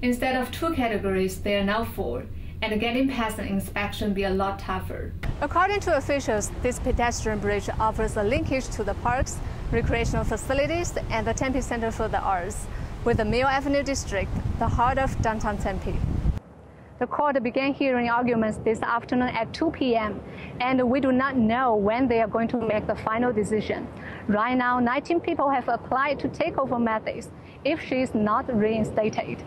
Instead of 2 categories, there are now 4, and getting past an inspection be a lot tougher. According to officials, this pedestrian bridge offers a linkage to the parks, recreational facilities, and the Tempe Center for the Arts, with the Mill Avenue district, the heart of downtown Tempe. The court began hearing arguments this afternoon at 2 p.m., and we do not know when they are going to make the final decision. Right now, 19 people have applied to take over Mathis if she is not reinstated.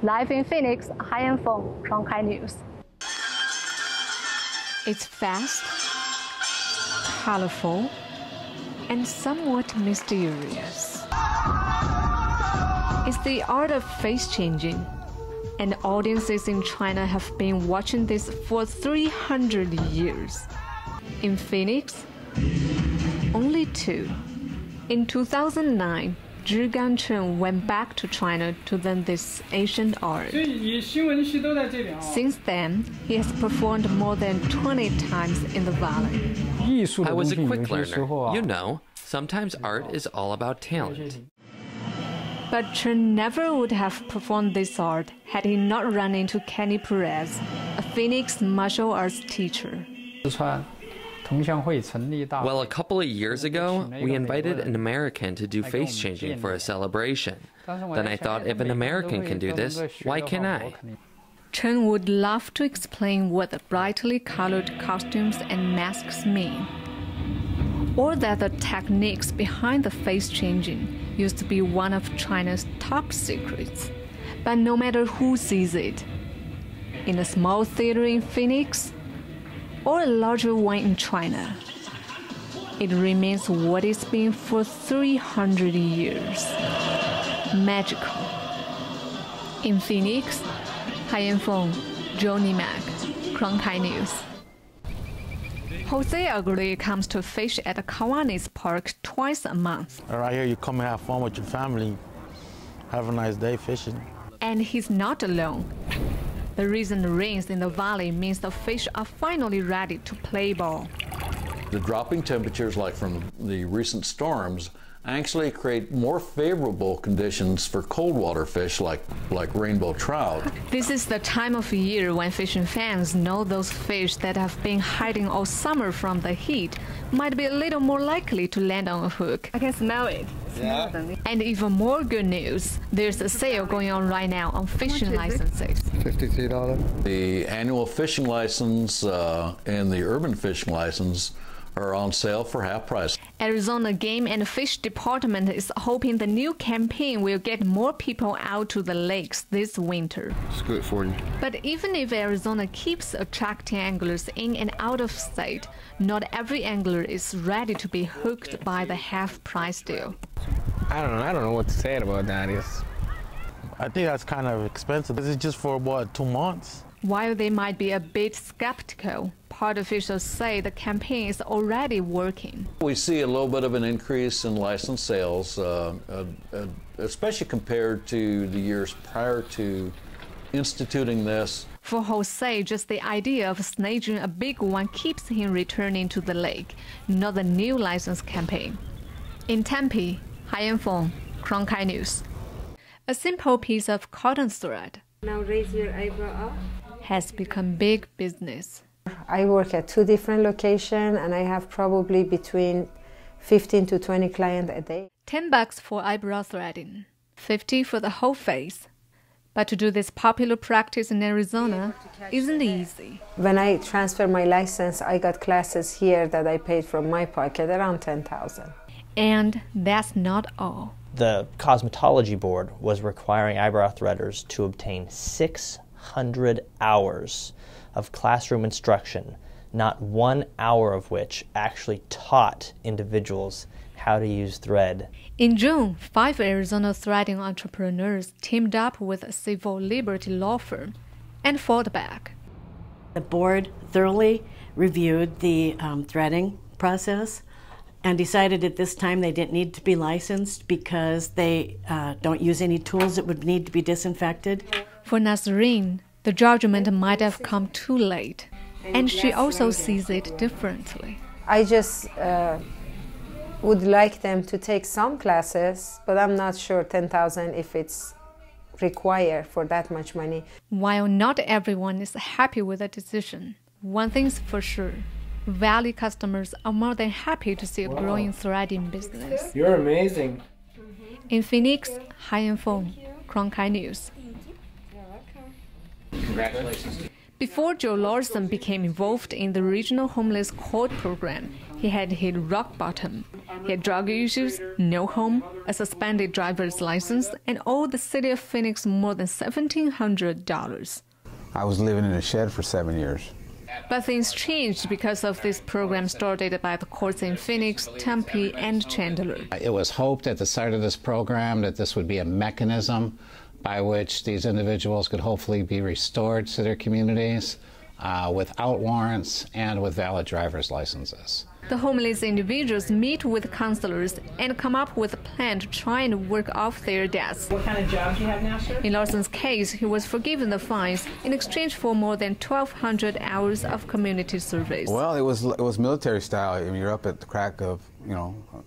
Live in Phoenix, Haiyan Feng, News. It's fast, colorful, and somewhat mysterious. It's the art of face changing, and audiences in China have been watching this for 300 years. In Phoenix, only 2. In 2009, Zhi Ganchen went back to China to learn this ancient art. Since then, he has performed more than 20 times in the valley. I was a quick learner. You know, sometimes art is all about talent. But Chen never would have performed this art had he not run into Kenny Perez, a Phoenix martial arts teacher. Well, a couple of years ago, we invited an American to do face changing for a celebration. Then I thought, if an American can do this, why can't I? Chen would love to explain what the brightly colored costumes and masks mean, or that the techniques behind the face changing used to be one of China's top secrets. But no matter who sees it, in a small theater in Phoenix or a larger one in China, it remains what it's been for 300 years. Magical. In Phoenix, Haiyan Feng, Joni Mac, Cronkite News. Jose Aguirre comes to fish at Kiwanis Park twice a month. Right here, you come and have fun with your family. Have a nice day fishing. And he's not alone. The recent rains in the valley means the fish are finally ready to play ball. The dropping temperatures, like from the recent storms, actually create more favorable conditions for cold water fish like rainbow trout. This is the time of year when fishing fans know those fish that have been hiding all summer from the heat might be a little more likely to land on a hook. I can smell it. Yeah. And even more good news, there's a sale going on right now on fishing licenses. $53. The annual fishing license and the urban fishing license are on sale for half price. Arizona Game and Fish Department is hoping the new campaign will get more people out to the lakes this winter. It's good for you. But even if Arizona keeps attracting anglers in and out of state, not every angler is ready to be hooked by the half-price deal. I don't know what to say about that. I think that's kind of expensive. This is just for, what, 2 months? While they might be a bit skeptical, park officials say the campaign is already working. We see a little bit of an increase in license sales, especially compared to the years prior to instituting this. For Jose, just the idea of staging a big one keeps him returning to the lake, not the new license campaign. In Tempe, Haiyan Feng, Cronkite News. A simple piece of cotton thread. Now raise your eyebrow up. Has become big business. I work at 2 different locations and I have probably between 15 to 20 clients a day. $10 for eyebrow threading, $50 for the whole face. But to do this popular practice in Arizona isn't easy. When I transferred my license, I got classes here that I paid from my pocket, around $10,000. And that's not all. The cosmetology board was requiring eyebrow threaders to obtain 600 hours of classroom instruction, not 1 hour of which actually taught individuals how to use thread. In June, 5 Arizona threading entrepreneurs teamed up with a civil liberty law firm and fought back. The board thoroughly reviewed the threading process and decided at this time they didn't need to be licensed because they don't use any tools that would need to be disinfected. For Nazarene, the judgment might have come too late, and she also sees it differently. I just would like them to take some classes, but I'm not sure 10,000 if it's require for that much money. While not everyone is happy with the decision, one thing's for sure. Valley customers are more than happy to see a growing, thriving business. You're amazing. In Phoenix, Haiyan, Cronkite News. Congratulations. Before Joe Larson became involved in the regional homeless court program, he had hit rock bottom. He had drug issues, no home, a suspended driver's license, and owed the city of Phoenix more than $1,700. I was living in a shed for 7 years. But things changed because of this program started by the courts in Phoenix, Tempe, and Chandler. It was hoped at the start of this program that this would be a mechanism by which these individuals could hopefully be restored to their communities without warrants and with valid driver's licenses. The homeless individuals meet with counselors and come up with a plan to try and work off their debts. What kind of job do you have now, sir? In Larson's case, he was forgiven the fines in exchange for more than 1,200 hours of community service. Well, it was military style. I mean, you're up at the crack of,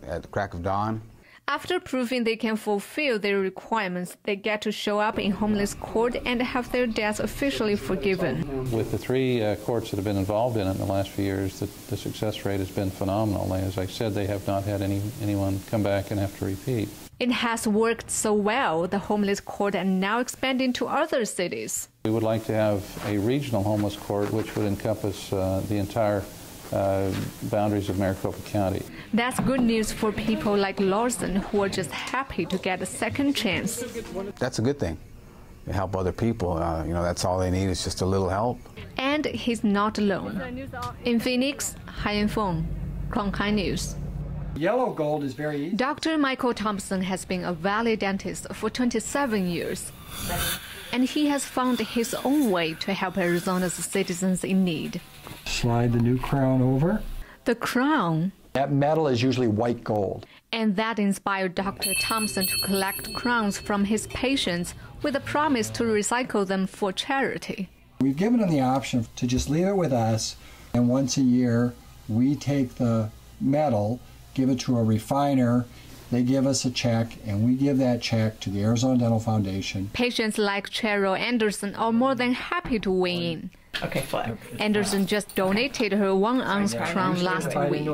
at the crack of dawn. After proving they can fulfill their requirements, they get to show up in homeless court and have their debts officially forgiven. With the 3 courts that have been involved in it in the last few years, the success rate has been phenomenal. As I said, they have not had anyone come back and have to repeat. It has worked so well, the homeless court are now expanding to other cities. We would like to have a regional homeless court which would encompass the entire boundaries of Maricopa County. That's good news for people like Larson who are just happy to get a second chance. That's a good thing. You help other people. That's all they need is just a little help. And he's not alone. In Phoenix, Haiyan, Cronkite News. Yellow gold is very easy. Dr. Michael Thompson has been a Valley dentist for 27 years. And he has found his own way to help Arizona's citizens in need. Slide the new crown over. The crown? That metal is usually white gold. And that inspired Dr. Thompson to collect crowns from his patients with a promise to recycle them for charity. We've given them the option to just leave it with us, and once a year we take the metal, give it to a refiner, they give us a check, and we give that check to the Arizona Dental Foundation. Patients like Cheryl Anderson are more than happy to weigh in. Okay, flat. Anderson just donated her 1-ounce crown last week.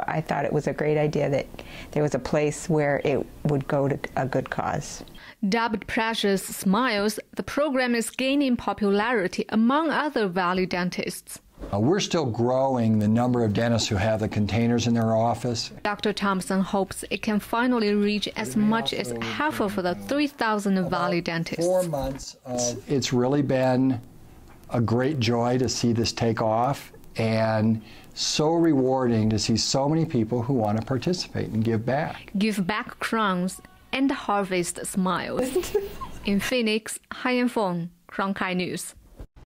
I thought it was a great idea that there was a place where it would go to a good cause. Dubbed Precious Smiles, the program is gaining popularity among other Valley dentists. We're still growing the number of dentists who have the containers in their office. Dr. Thompson hopes it can finally reach as much as half of the 3,000 Valley dentists. 4 months of... It's really been a great joy to see this take off, and so rewarding to see so many people who want to participate and give back. Give back crowns and harvest smiles. In Phoenix, Haiyan, Cronkite News.